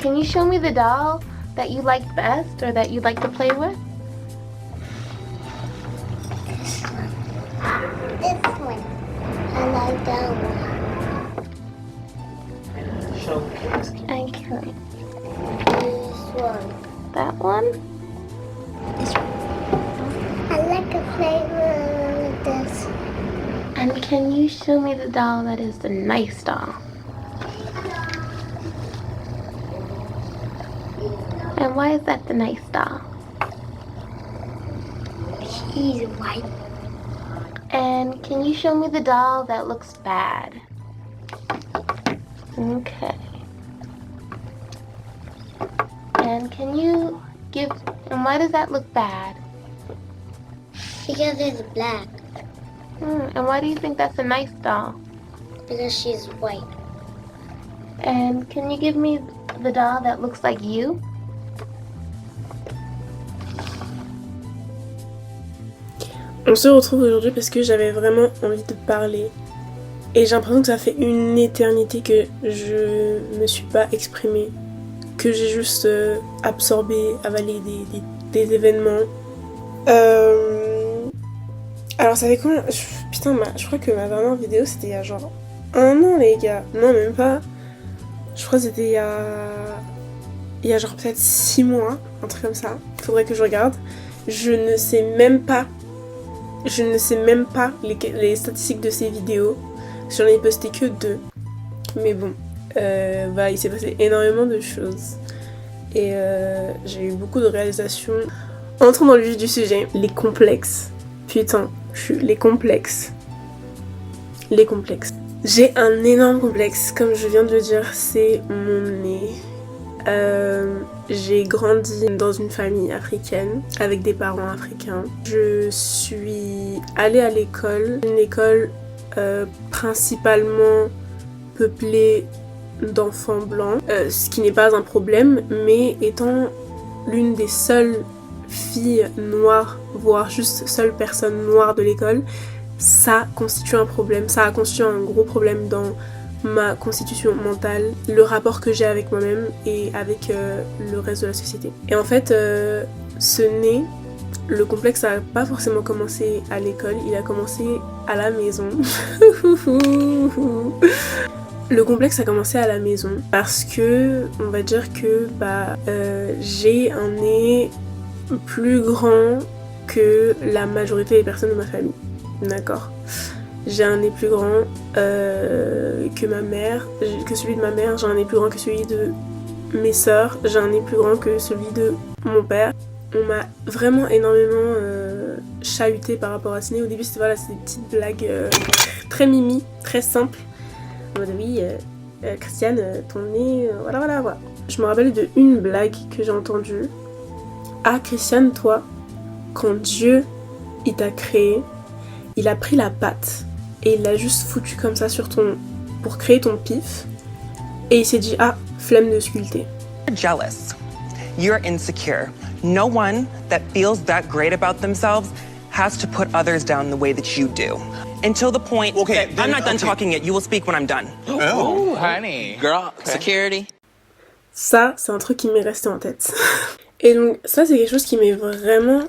Can you show me the doll that you like best or that you like to play with? This one. This one. I like that one. Show me. I can't. This one. That one? This one. I like to play with this. And can you show me the doll that is the nice doll? And why is that the nice doll? He's white. And can you show me the doll that looks bad? Okay. And can you and why does that look bad? Because it's black. And why do you think that's a nice doll? Because she's white. And can you give me the doll that looks like you? On se retrouve aujourd'hui parce que j'avais vraiment envie de parler. Et j'ai l'impression que ça fait une éternité que je me suis pas exprimée. Que j'ai juste absorbé, avalé des événements. Alors ça fait quand... Putain, je crois que ma dernière vidéo c'était il y a genre 1 an les gars. Non même pas. Je crois que c'était il y a genre peut-être 6 mois. Un truc comme ça. Faudrait que je regarde. Je ne sais même pas les statistiques de ces vidéos. J'en ai posté que 2. Mais bon, il s'est passé énormément de choses. Et j'ai eu beaucoup de réalisations. Entrons dans le vif du sujet. Les complexes. Putain, les complexes. Les complexes. J'ai un énorme complexe, comme je viens de le dire, c'est mon nez. J'ai grandi dans une famille africaine avec des parents africains. Je suis allée à l'école, une école principalement peuplée d'enfants blancs, ce qui n'est pas un problème, mais étant l'une des seules filles noires, voire juste seule personne noire de l'école, ça constitue un problème, ça a constitué un gros problème dans ma constitution mentale, le rapport que j'ai avec moi-même et avec le reste de la société. Et en fait, ce nez, le complexe n'a pas forcément commencé à l'école, il a commencé à la maison. Le complexe a commencé à la maison parce que, on va dire que j'ai un nez plus grand que la majorité des personnes de ma famille. D'accord. J'ai un nez plus grand que ma mère, que celui de ma mère, j'ai un nez plus grand que celui de mes sœurs, j'ai un nez plus grand que celui de mon père. On m'a vraiment énormément chahuté par rapport à ce nez. Au début c'était des petites blagues très mimi, très simples. En mode oui, Christiane, ton nez, voilà. Je me rappelle de une blague que j'ai entendue. Ah Christiane, toi, quand Dieu il t'a créé, il a pris la pâte et il l'a juste foutu comme ça pour créer ton pif. Et il s'est dit, ah, flemme de sculpter. You're jealous. You're insecure. No one that feels that great about themselves has to put others down the way that you do. Until the point that I'm not done talking yet, you will speak when I'm done. Oh, honey. Girl, security. Ça, c'est un truc qui m'est resté en tête. Et donc, ça, c'est quelque chose qui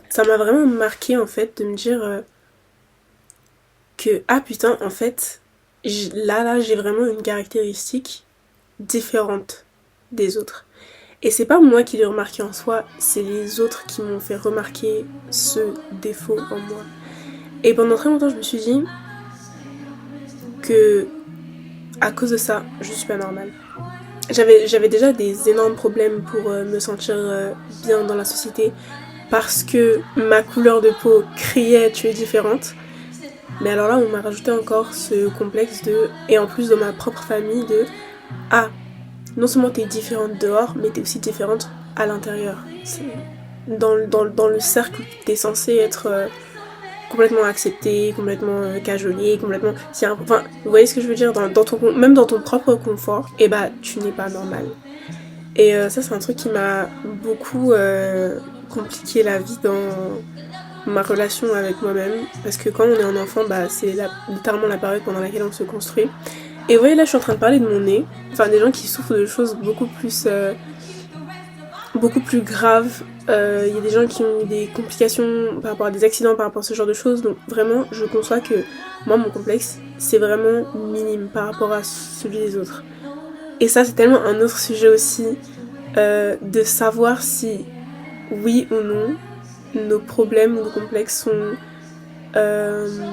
ça m'a vraiment marqué en fait, de me dire que, ah putain, en fait, là, j'ai vraiment une caractéristique différente des autres. Et c'est pas moi qui l'ai remarqué en soi, c'est les autres qui m'ont fait remarquer ce défaut en moi. Et pendant très longtemps, je me suis dit que, à cause de ça, je suis pas normale. J'avais déjà des énormes problèmes pour me sentir bien dans la société parce que ma couleur de peau criait tu es différente. Mais alors là on m'a rajouté encore ce complexe et en plus dans ma propre famille non seulement t'es différente dehors mais t'es aussi différente à l'intérieur. Dans le cercle t'es censée être complètement acceptée, complètement cajolée, complètement... Enfin, vous voyez ce que je veux dire, même dans ton propre confort, tu n'es pas normal. Et ça c'est un truc qui m'a beaucoup compliqué la vie dans ma relation avec moi-même, parce que quand on est un enfant, c'est littéralement la période pendant laquelle on se construit. Et vous voyez là je suis en train de parler de mon nez, enfin des gens qui souffrent de choses beaucoup plus graves. Il y a des gens qui ont eu des complications par rapport à des accidents, par rapport à ce genre de choses, donc vraiment je conçois que moi mon complexe c'est vraiment minime par rapport à celui des autres. Et ça c'est tellement un autre sujet aussi, de savoir si oui ou non nos problèmes ou nos complexes sont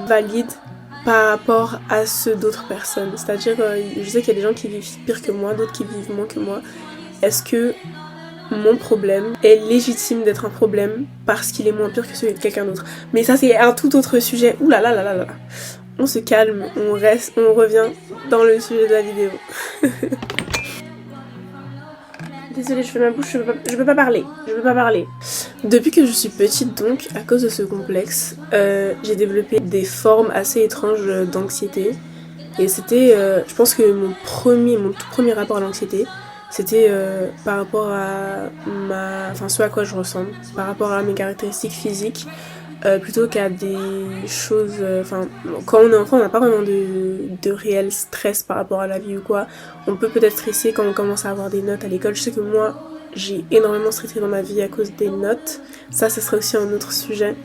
valides par rapport à ceux d'autres personnes. C'est-à-dire, je sais qu'il y a des gens qui vivent pire que moi, d'autres qui vivent moins que moi. Est-ce que mon problème est légitime d'être un problème parce qu'il est moins pire que celui de quelqu'un d'autre? Mais ça c'est un tout autre sujet. Ouh là là là là là. On se calme, on revient dans le sujet de la vidéo. Désolée, je fais ma bouche, je peux pas parler. Depuis que je suis petite donc, à cause de ce complexe, j'ai développé des formes assez étranges d'anxiété. Et c'était, je pense que mon tout premier rapport à l'anxiété, c'était par rapport à ce à quoi je ressemble, par rapport à mes caractéristiques physiques, plutôt qu'à des choses... quand on est enfant, on n'a pas vraiment de réel stress par rapport à la vie ou quoi. On peut peut-être stresser quand on commence à avoir des notes à l'école. Je sais que moi, j'ai énormément stressé dans ma vie à cause des notes. Ça serait aussi un autre sujet.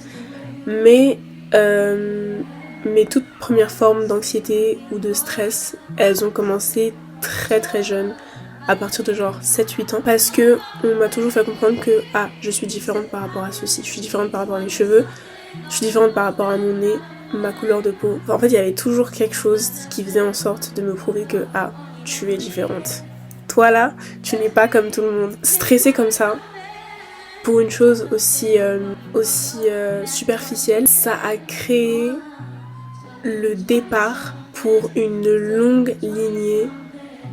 Mais mes toutes premières formes d'anxiété ou de stress, elles ont commencé très très jeunes, à partir de genre 7-8 ans, parce que on m'a toujours fait comprendre que je suis différente par rapport à ceci, je suis différente par rapport à mes cheveux, je suis différente par rapport à mon nez, ma couleur de peau. Enfin, en fait, il y avait toujours quelque chose qui faisait en sorte de me prouver que tu es différente. Toi là, tu n'es pas comme tout le monde. Stressée comme ça, pour une chose aussi superficielle, ça a créé le départ pour une longue lignée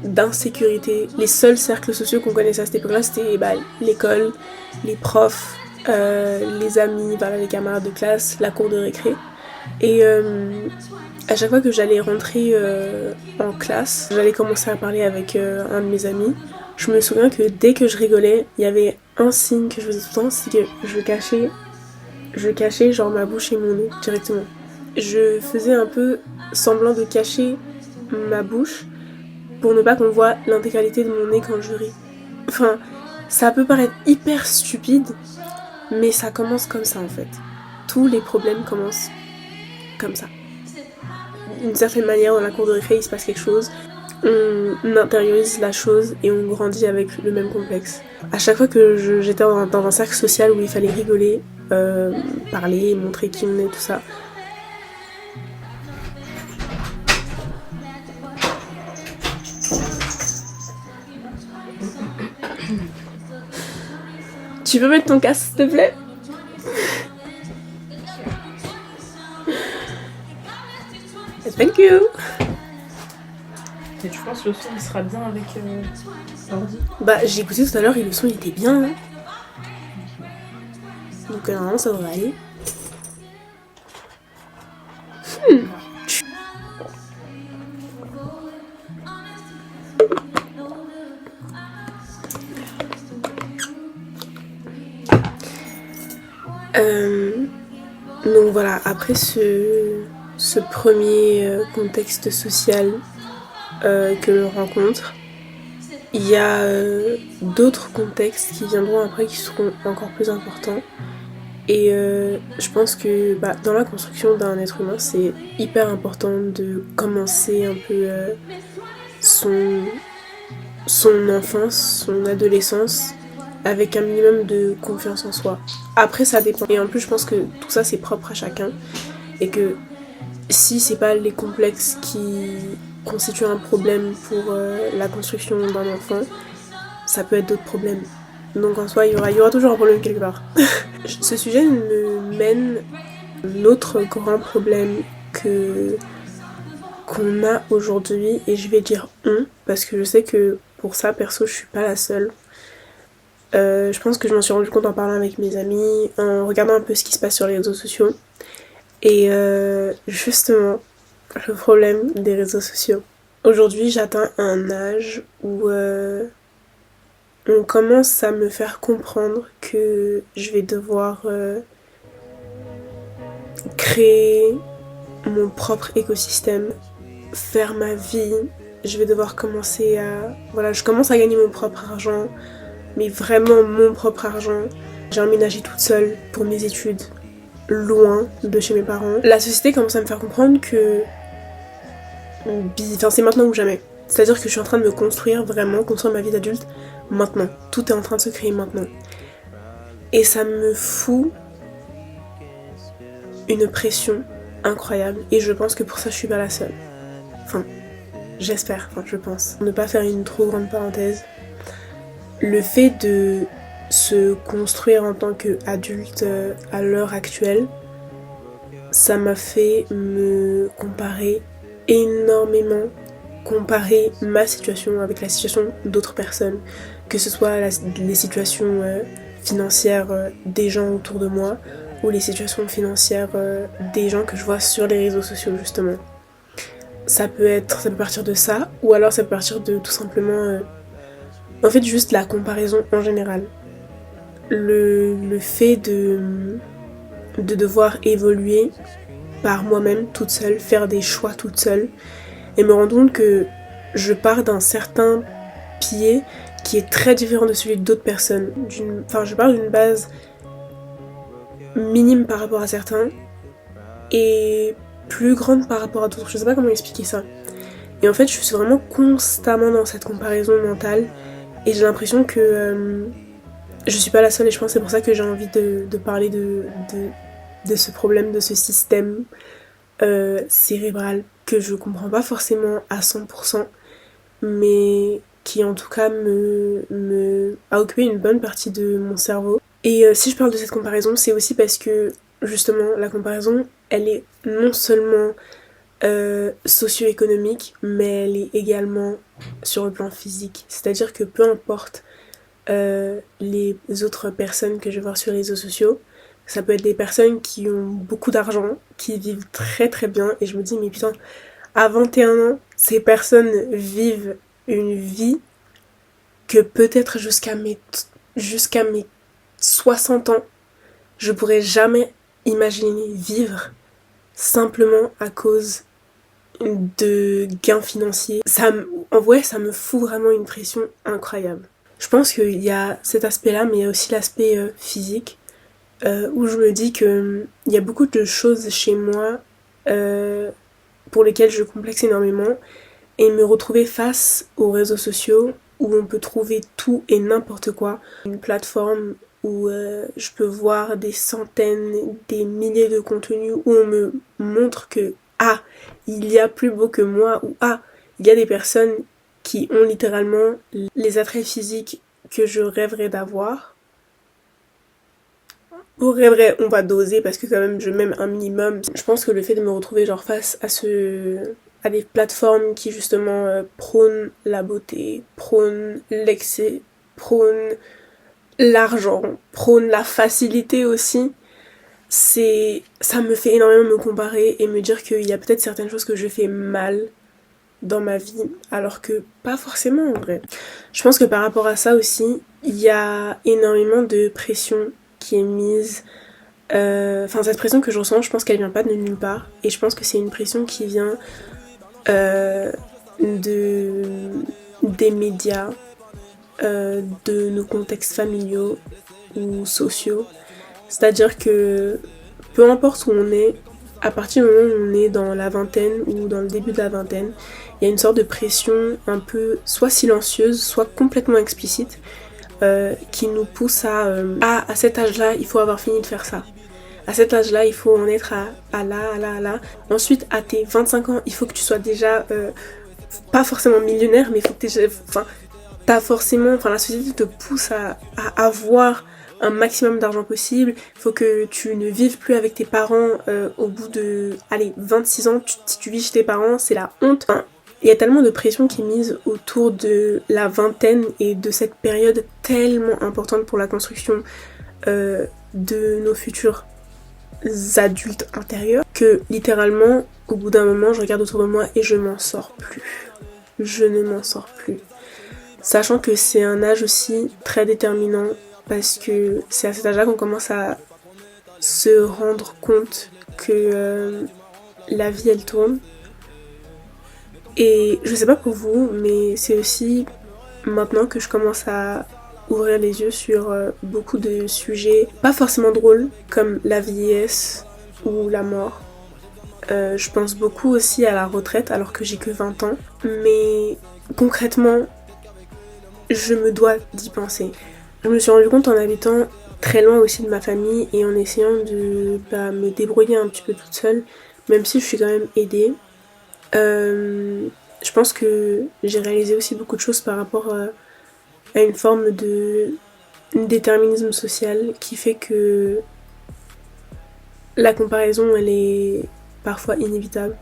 d'insécurité. Les seuls cercles sociaux qu'on connaissait à cette époque-là, c'était l'école, les profs, les amis, les camarades de classe, la cour de récré. Et à chaque fois que j'allais rentrer en classe, j'allais commencer à parler avec un de mes amis. Je me souviens que dès que je rigolais, il y avait un signe que je faisais tout le temps, c'est que je cachais genre ma bouche et mon nez directement. Je faisais un peu semblant de cacher ma bouche pour ne pas qu'on voit l'intégralité de mon nez quand je ris. Enfin, ça peut paraître hyper stupide, mais ça commence comme ça en fait. Tous les problèmes commencent comme ça. D'une certaine manière, dans la cour de récré, il se passe quelque chose, on intériorise la chose et on grandit avec le même complexe. À chaque fois que j'étais dans un cercle social où il fallait rigoler, parler, montrer qui on est, tout ça, tu peux mettre ton casque s'il te plaît? Thank you. Et tu penses que le son il sera bien avec l'ordi? J'ai écouté tout à l'heure et le son il était bien. Hein. Donc normalement ça devrait aller. Donc voilà, après ce premier contexte social que l'on rencontre, il y a d'autres contextes qui viendront après qui seront encore plus importants. Et je pense que dans la construction d'un être humain, c'est hyper important de commencer un peu son enfance, son adolescence, avec un minimum de confiance en soi. Après ça dépend. Et en plus je pense que tout ça c'est propre à chacun. Et que si c'est pas les complexes qui constituent un problème pour la construction d'un enfant, ça peut être d'autres problèmes. Donc en soi il y aura toujours un problème quelque part. Ce sujet me mène à un autre grand problème qu'on a aujourd'hui. Et je vais dire on, parce que je sais que pour ça perso je suis pas la seule. Je pense que je m'en suis rendu compte en parlant avec mes amis, en regardant un peu ce qui se passe sur les réseaux sociaux. Et justement, le problème des réseaux sociaux. Aujourd'hui, j'atteins un âge où on commence à me faire comprendre que je vais devoir créer mon propre écosystème, faire ma vie je vais devoir commencer à... Voilà, je commence à gagner mon propre argent, mais vraiment mon propre argent. J'ai emménagé toute seule pour mes études, loin de chez mes parents. La société commence à me faire comprendre que... Enfin, c'est maintenant ou jamais. C'est-à-dire que je suis en train de me construire, vraiment, construire ma vie d'adulte, maintenant. Tout est en train de se créer maintenant. Et ça me fout une pression incroyable. Et je pense que pour ça, je suis pas la seule. Enfin, j'espère, je pense. Pour ne pas faire une trop grande parenthèse, le fait de se construire en tant qu'adulte à l'heure actuelle, ça m'a fait me comparer énormément, comparer ma situation avec la situation d'autres personnes, que ce soit les situations financières des gens autour de moi ou les situations financières des gens que je vois sur les réseaux sociaux justement. Ça peut partir de ça, ou alors ça peut partir de tout simplement en fait juste la comparaison en général. Le fait de devoir évoluer par moi-même toute seule, faire des choix toute seule et me rendre compte que je pars d'un certain pied qui est très différent de celui d'autres personnes. Je pars d'une base minime par rapport à certains et plus grande par rapport à d'autres. Je sais pas comment expliquer ça. Et en fait, je suis vraiment constamment dans cette comparaison mentale et j'ai l'impression que je suis pas la seule et je pense que c'est pour ça que j'ai envie de parler de ce problème, de ce système cérébral que je comprends pas forcément à 100%, mais qui en tout cas a occupé une bonne partie de mon cerveau. Et si je parle de cette comparaison, c'est aussi parce que justement la comparaison, elle est non seulement socio-économique, mais elle est également sur le plan physique. C'est-à-dire que peu importe les autres personnes que je vais voir sur les réseaux sociaux, ça peut être des personnes qui ont beaucoup d'argent, qui vivent très très bien, et je me dis mais putain, à 21 ans, ces personnes vivent une vie que peut-être jusqu'à mes 60 ans, je pourrais jamais imaginer vivre simplement à cause de gains financiers. En vrai, ça me fout vraiment une pression incroyable. Je pense qu'il y a cet aspect-là, mais il y a aussi l'aspect physique, où je me dis qu'il y a beaucoup de choses chez moi pour lesquelles je complexe énormément, et me retrouver face aux réseaux sociaux où on peut trouver tout et n'importe quoi. Une plateforme où je peux voir des centaines, des milliers de contenus où on me montre que il y a plus beau que moi, ou il y a des personnes qui ont littéralement les attraits physiques que je rêverais d'avoir. On va doser parce que quand même je m'aime un minimum. Je pense que le fait de me retrouver face à des plateformes qui justement prônent la beauté, prônent l'excès, prônent l'argent, prônent la facilité aussi, ça me fait énormément me comparer et me dire qu'il y a peut-être certaines choses que je fais mal dans ma vie, alors que pas forcément en vrai. Je pense que par rapport à ça aussi, il y a énormément de pression qui est mise. Cette pression que je ressens, je pense qu'elle vient pas de nulle part. Et je pense que c'est une pression qui vient des médias, de nos contextes familiaux ou sociaux. C'est-à-dire que peu importe où on est, à partir du moment où on est dans la vingtaine ou dans le début de la vingtaine, il y a une sorte de pression un peu soit silencieuse, soit complètement explicite, qui nous pousse à cet âge-là, il faut avoir fini de faire ça. À cet âge-là, il faut en être à là. Ensuite, à tes 25 ans, il faut que tu sois déjà, pas forcément millionnaire, mais il faut que la société te pousse à avoir un maximum d'argent possible. Il faut que tu ne vives plus avec tes parents au bout de 26 ans. Si tu vis chez tes parents, c'est la honte. Il y a tellement de pression qui est mise autour de la vingtaine et de cette période tellement importante pour la construction de nos futurs adultes intérieurs, que littéralement, au bout d'un moment, je regarde autour de moi et je m'en sors plus. Je ne m'en sors plus. Sachant que c'est un âge aussi très déterminant, parce que c'est à cet âge-là qu'on commence à se rendre compte que la vie, elle tourne. Et je sais pas pour vous, mais c'est aussi maintenant que je commence à ouvrir les yeux sur beaucoup de sujets pas forcément drôles, comme la vieillesse ou la mort. Je pense beaucoup aussi à la retraite alors que j'ai que 20 ans, mais concrètement, je me dois d'y penser. Je me suis rendu compte en habitant très loin aussi de ma famille et en essayant de me débrouiller un petit peu toute seule, même si je suis quand même aidée. Je pense que j'ai réalisé aussi beaucoup de choses par rapport à une forme de déterminisme social qui fait que la comparaison elle est parfois inévitable.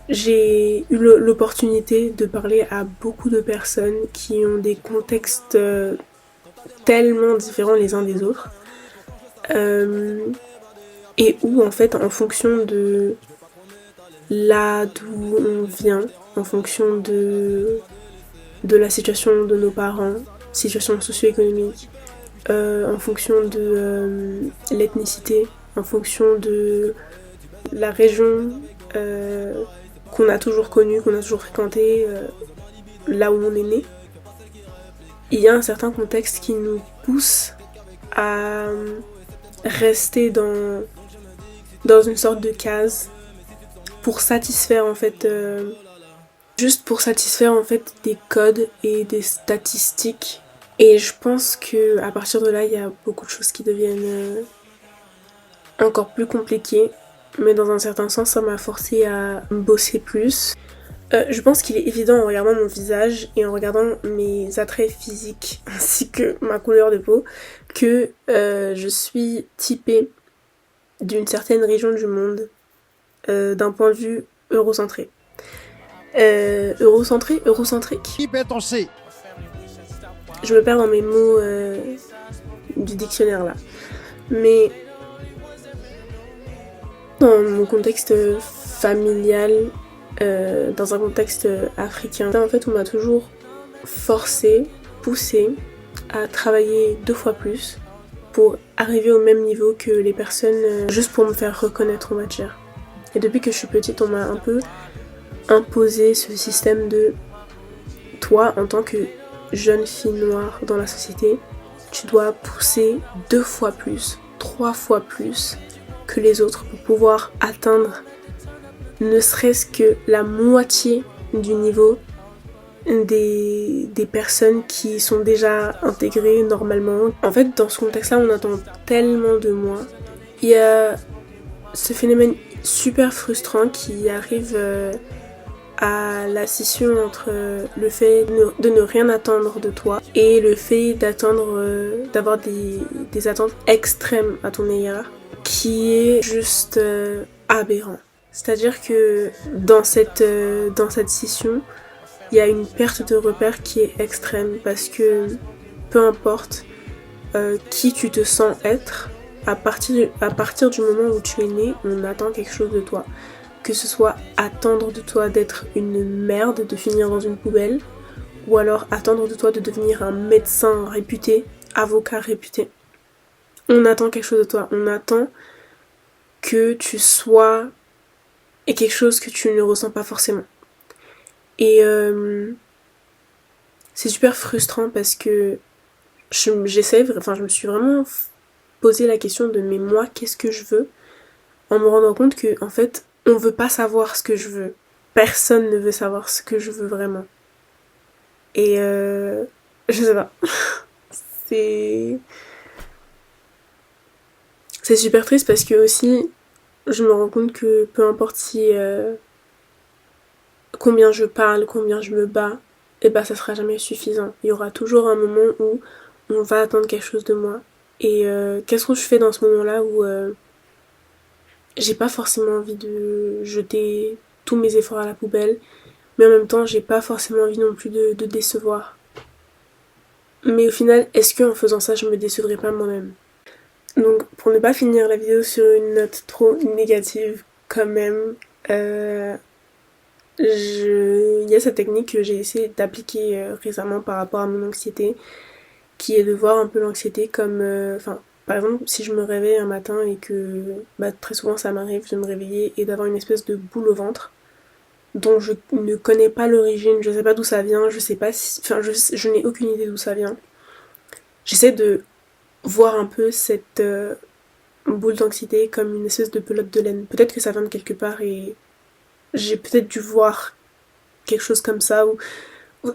J'ai eu l'opportunité de parler à beaucoup de personnes qui ont des contextes tellement différents les uns des autres et où en fait en fonction de là d'où on vient, en fonction de la situation de nos parents, situation socio-économique, en fonction de l'ethnicité, en fonction de la région qu'on a toujours connue, qu'on a toujours fréquentée, là où on est né. Il y a un certain contexte qui nous pousse à rester dans une sorte de case pour satisfaire en fait juste pour satisfaire en fait des codes et des statistiques. Et je pense que à partir de là il y a beaucoup de choses qui deviennent encore plus compliquées, mais dans un certain sens ça m'a forcé à bosser plus. Je pense qu'il est évident en regardant mon visage et en regardant mes attraits physiques ainsi que ma couleur de peau que je suis typée d'une certaine région du monde d'un point de vue eurocentré. Eurocentrique. Qui peut on sait. Je me perds dans mes mots du dictionnaire là. Mais dans mon contexte familial, dans un contexte africain, en fait on m'a toujours forcé, poussé à travailler 2 fois plus pour arriver au même niveau que les personnes, juste pour me faire reconnaître en matière. Et depuis que je suis petite, on m'a un peu imposé ce système de toi, en tant que jeune fille noire dans la société, tu dois pousser 2 fois plus, 3 fois plus que les autres pour pouvoir atteindre ne serait-ce que la moitié du niveau des personnes qui sont déjà intégrées normalement. En fait, dans ce contexte-là, on attend tellement de moi. Il y a ce phénomène super frustrant qui arrive à la scission entre le fait de ne rien attendre de toi et le fait d'avoir des attentes extrêmes à ton égard, qui est juste aberrant. C'est-à-dire que dans cette scission, il y a une perte de repère qui est extrême parce que peu importe qui tu te sens être, à partir du moment où tu es né, on attend quelque chose de toi. Que ce soit attendre de toi d'être une merde, de finir dans une poubelle, ou alors attendre de toi de devenir un médecin réputé, avocat réputé. On attend quelque chose de toi, on attend que tu sois quelque chose que tu ne ressens pas forcément. Et c'est super frustrant parce que je me suis vraiment posé la question de mais moi qu'est-ce que je veux, en me rendant compte que en fait on veut pas savoir ce que je veux. Personne ne veut savoir ce que je veux vraiment. Et je sais pas. C'est super triste parce que aussi je me rends compte que peu importe si combien je parle, combien je me bats, et bah ça sera jamais suffisant. Il y aura toujours un moment où on va attendre quelque chose de moi. Et qu'est-ce que je fais dans ce moment-là où j'ai pas forcément envie de jeter tous mes efforts à la poubelle, mais en même temps j'ai pas forcément envie non plus de décevoir. Mais au final, est-ce qu'en faisant ça je me décevrai pas moi-même? Donc pour ne pas finir la vidéo sur une note trop négative quand même, il y a cette technique que j'ai essayé d'appliquer récemment par rapport à mon anxiété, qui est de voir un peu l'anxiété comme par exemple, si je me réveille un matin et que très souvent ça m'arrive de me réveiller et d'avoir une espèce de boule au ventre, dont je ne connais pas l'origine, je sais pas d'où ça vient, je sais pas si... Enfin, je n'ai aucune idée d'où ça vient. J'essaie de voir un peu cette boule d'anxiété comme une espèce de pelote de laine. Peut-être que ça vient de quelque part et j'ai peut-être dû voir quelque chose comme ça, ou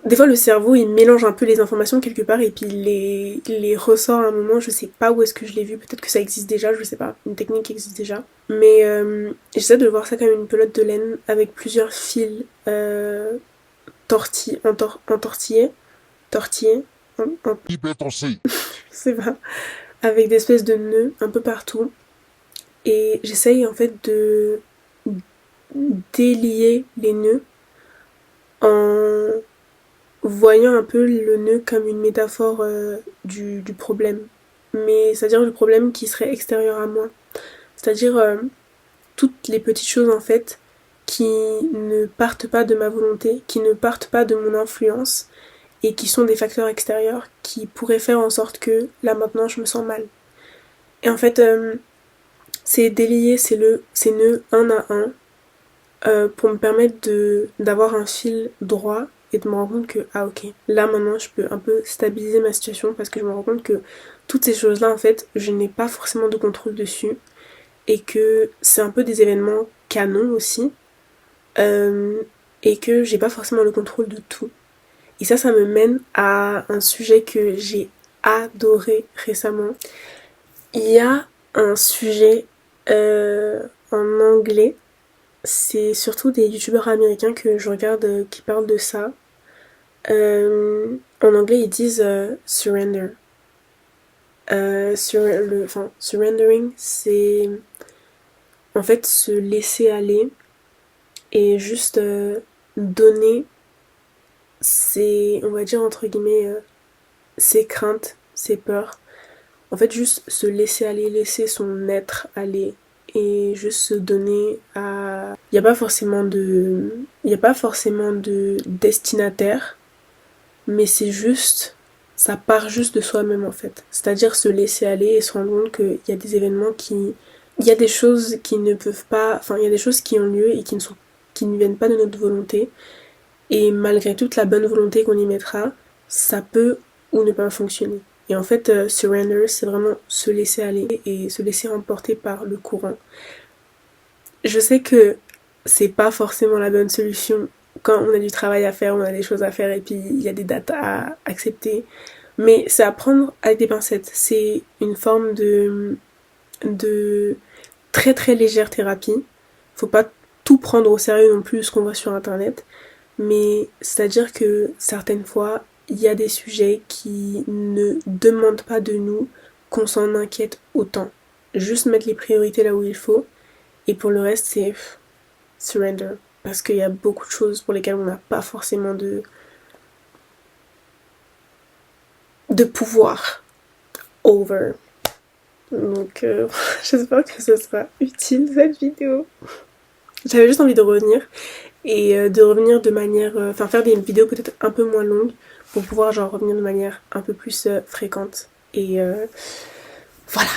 des fois le cerveau il mélange un peu les informations quelque part et puis il les ressort à un moment, je sais pas où est-ce que je l'ai vu, peut-être que ça existe déjà, je sais pas, une technique qui existe déjà. Mais j'essaie de voir ça comme une pelote de laine avec plusieurs fils entortillés, je sais pas, avec des espèces de nœuds un peu partout. Et j'essaye en fait de délier les nœuds en voyant un peu le nœud comme une métaphore du problème. Mais c'est-à-dire du problème qui serait extérieur à moi. C'est-à-dire toutes les petites choses en fait qui ne partent pas de ma volonté, qui ne partent pas de mon influence et qui sont des facteurs extérieurs qui pourraient faire en sorte que là maintenant je me sens mal. Et en fait c'est délier ces nœuds un à un pour me permettre d'avoir un fil droit et de me rendre compte que ah ok, là maintenant je peux un peu stabiliser ma situation parce que je me rends compte que toutes ces choses là en fait je n'ai pas forcément de contrôle dessus et que c'est un peu des événements canons aussi et que j'ai pas forcément le contrôle de tout. Et ça me mène à un sujet que j'ai adoré récemment. Il y a un sujet en anglais, c'est surtout des youtubeurs américains que je regarde qui parlent de ça. En anglais ils disent surrender. Surrendering, c'est en fait se laisser aller et juste donner ses, on va dire entre guillemets, ses craintes, ses peurs. En fait juste se laisser aller, laisser son être aller et juste se donner à... Il n'y a pas forcément de destinataire, mais c'est juste... Ça part juste de soi-même en fait. C'est-à-dire se laisser aller et se rendre compte qu'il y a des événements qui... Il y a des choses qui ne peuvent pas... Enfin, il y a des choses qui ont lieu et qui ne viennent pas de notre volonté. Et malgré toute la bonne volonté qu'on y mettra, ça peut ou ne pas fonctionner. Et en fait, surrender, c'est vraiment se laisser aller et se laisser emporter par le courant. Je sais que c'est pas forcément la bonne solution quand on a du travail à faire, on a des choses à faire et puis il y a des dates à accepter. Mais c'est à prendre avec des pincettes. C'est une forme de très très légère thérapie. Faut pas tout prendre au sérieux non plus ce qu'on voit sur internet. Mais c'est-à-dire que certaines fois, il y a des sujets qui ne demandent pas de nous qu'on s'en inquiète autant. Juste mettre les priorités là où il faut. Et pour le reste, c'est surrender. Parce qu'il y a beaucoup de choses pour lesquelles on n'a pas forcément de pouvoir over. Donc j'espère que ce sera utile cette vidéo. J'avais juste envie de revenir. Et de revenir de manière... Enfin faire des vidéos peut-être un peu moins longues pour pouvoir genre revenir de manière un peu plus fréquente. Et voilà.